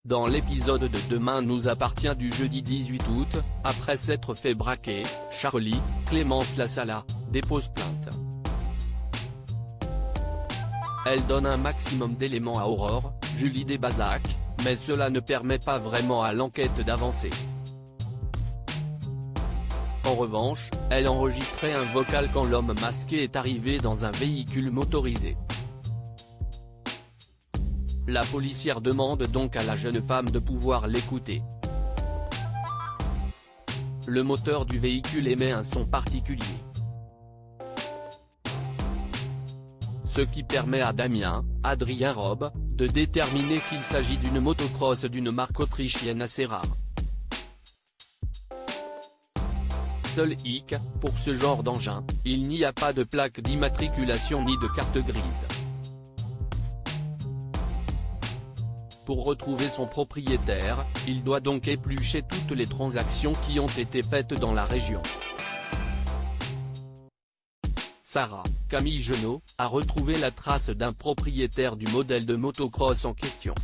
Dans l'épisode de Demain nous appartient du jeudi 18 août, après s'être fait braquer, Charlie, Clémence Lassala, dépose plainte. Elle donne un maximum d'éléments à Aurore, Julie Desbazac, mais cela ne permet pas vraiment à l'enquête d'avancer. En revanche, elle enregistrait un vocal quand l'homme masqué est arrivé dans un véhicule motorisé. La policière demande donc à la jeune femme de pouvoir l'écouter. Le moteur du véhicule émet un son particulier, ce qui permet à Adrien Robe, de déterminer qu'il s'agit d'une motocross d'une marque autrichienne assez rare. Seul hic, pour ce genre d'engin, il n'y a pas de plaque d'immatriculation ni de carte grise. Pour retrouver son propriétaire, il doit donc éplucher toutes les transactions qui ont été faites dans la région. Sarah, Camille Genot, a retrouvé la trace d'un propriétaire du modèle de motocross en question.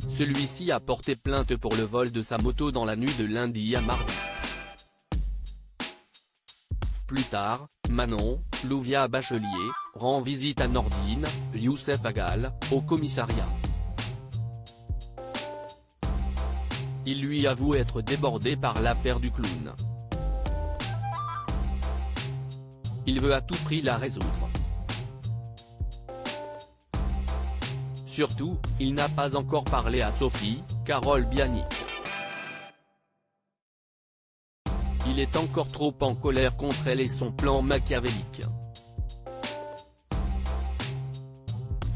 Celui-ci a porté plainte pour le vol de sa moto dans la nuit de lundi à mardi. Plus tard, Manon, Louvia Bachelier, rend visite à Nordine, Youssef Agal, au commissariat. Il lui avoue être débordé par l'affaire du clown. Il veut à tout prix la résoudre. Surtout, il n'a pas encore parlé à Sophie, Carole Bianic. Il est encore trop en colère contre elle et son plan machiavélique.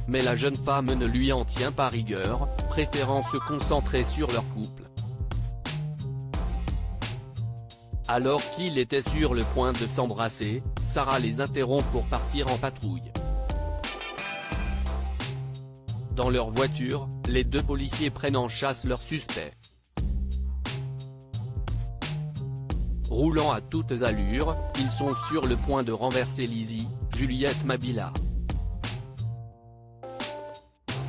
Mais la jeune femme ne lui en tient pas rigueur, préférant se concentrer sur leur couple. Alors qu'il était sur le point de s'embrasser, Sarah les interrompt pour partir en patrouille. Dans leur voiture, les deux policiers prennent en chasse leur suspect. Roulant à toutes allures, ils sont sur le point de renverser Lizzie, Juliette Mabila.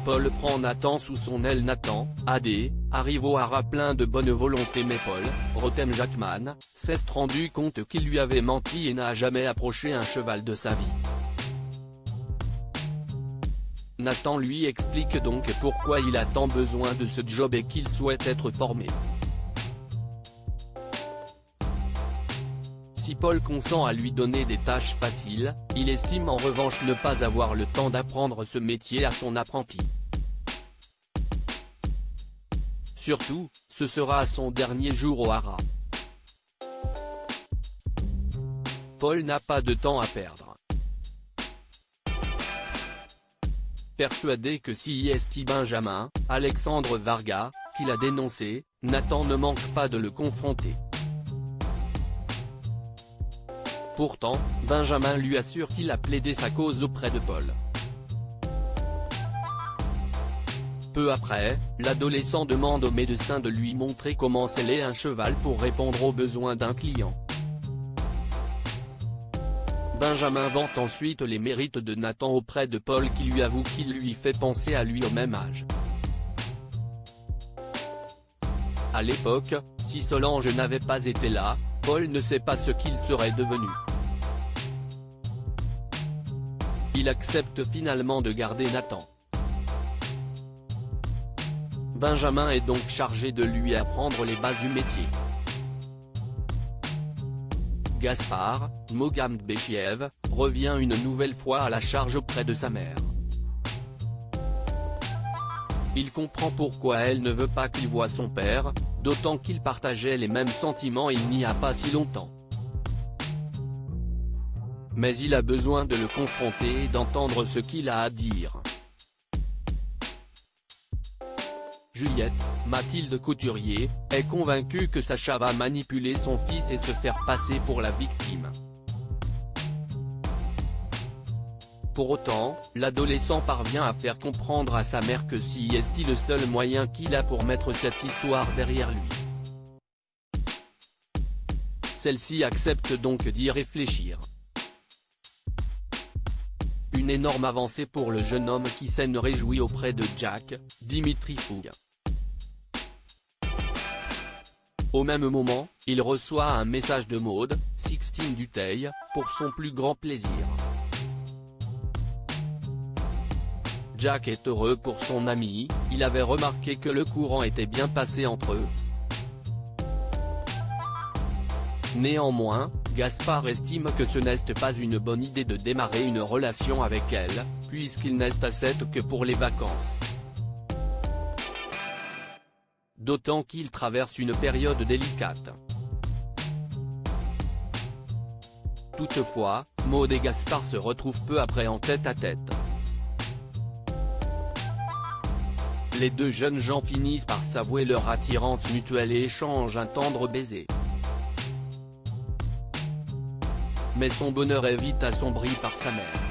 Paul prend Nathan sous son aile. Nathan, AD, arrive au haras plein de bonne volonté mais Paul, Rotem Jackman, s'est rendu compte qu'il lui avait menti et n'a jamais approché un cheval de sa vie. Nathan lui explique donc pourquoi il a tant besoin de ce job et qu'il souhaite être formé. Si Paul consent à lui donner des tâches faciles, il estime en revanche ne pas avoir le temps d'apprendre ce métier à son apprenti. Surtout, ce sera son dernier jour au haras. Paul n'a pas de temps à perdre. Persuadé que si est Benjamin, Alexandre Varga, qui l'a dénoncé, Nathan ne manque pas de le confronter. Pourtant, Benjamin lui assure qu'il a plaidé sa cause auprès de Paul. Peu après, l'adolescent demande au médecin de lui montrer comment sceller un cheval pour répondre aux besoins d'un client. Benjamin vante ensuite les mérites de Nathan auprès de Paul qui lui avoue qu'il lui fait penser à lui au même âge. À l'époque, si Solange n'avait pas été là, Paul ne sait pas ce qu'il serait devenu. Il accepte finalement de garder Nathan. Benjamin est donc chargé de lui apprendre les bases du métier. Gaspard, Mogam Béchiev, revient une nouvelle fois à la charge auprès de sa mère. Il comprend pourquoi elle ne veut pas qu'il voie son père, d'autant qu'ils partageaient les mêmes sentiments il n'y a pas si longtemps. Mais il a besoin de le confronter et d'entendre ce qu'il a à dire. Juliette, Mathilde Couturier, est convaincue que Sacha va manipuler son fils et se faire passer pour la victime. Pour autant, l'adolescent parvient à faire comprendre à sa mère que si est le seul moyen qu'il a pour mettre cette histoire derrière lui. Celle-ci accepte donc d'y réfléchir. une énorme avancée pour le jeune homme qui s'en réjouit auprès de Jack, Dimitri Foug. Au même moment, il reçoit un message de Maud, Sixtine Dutheil, pour son plus grand plaisir. Jack est heureux pour son ami, il avait remarqué que le courant était bien passé entre eux. Néanmoins, Gaspard estime que ce n'est pas une bonne idée de démarrer une relation avec elle, puisqu'il n'est assez que pour les vacances. D'autant qu'il traverse une période délicate. Toutefois, Maud et Gaspard se retrouvent peu après en tête-à-tête. Les deux jeunes gens finissent par s'avouer leur attirance mutuelle et échangent un tendre baiser. Mais son bonheur est vite assombri par sa mère.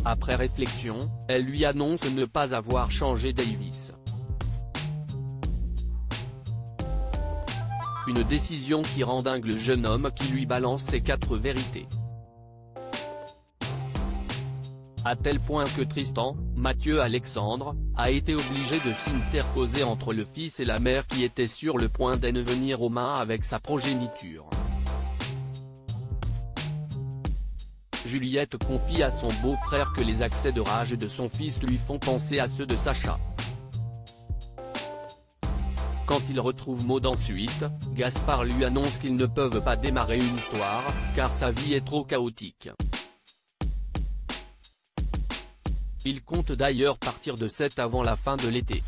Après réflexion, elle lui annonce ne pas avoir changé Davis. Une décision qui rend dingue le jeune homme qui lui balance ses 4 vérités. À tel point que Tristan, Mathieu Alexandre, a été obligé de s'interposer entre le fils et la mère qui était sur le point d'en venir aux mains avec sa progéniture. Juliette confie à son beau-frère que les accès de rage de son fils lui font penser à ceux de Sacha. Quand il retrouve Maud ensuite, Gaspard lui annonce qu'ils ne peuvent pas démarrer une histoire, car sa vie est trop chaotique. Il compte d'ailleurs partir de 7 avant la fin de l'été.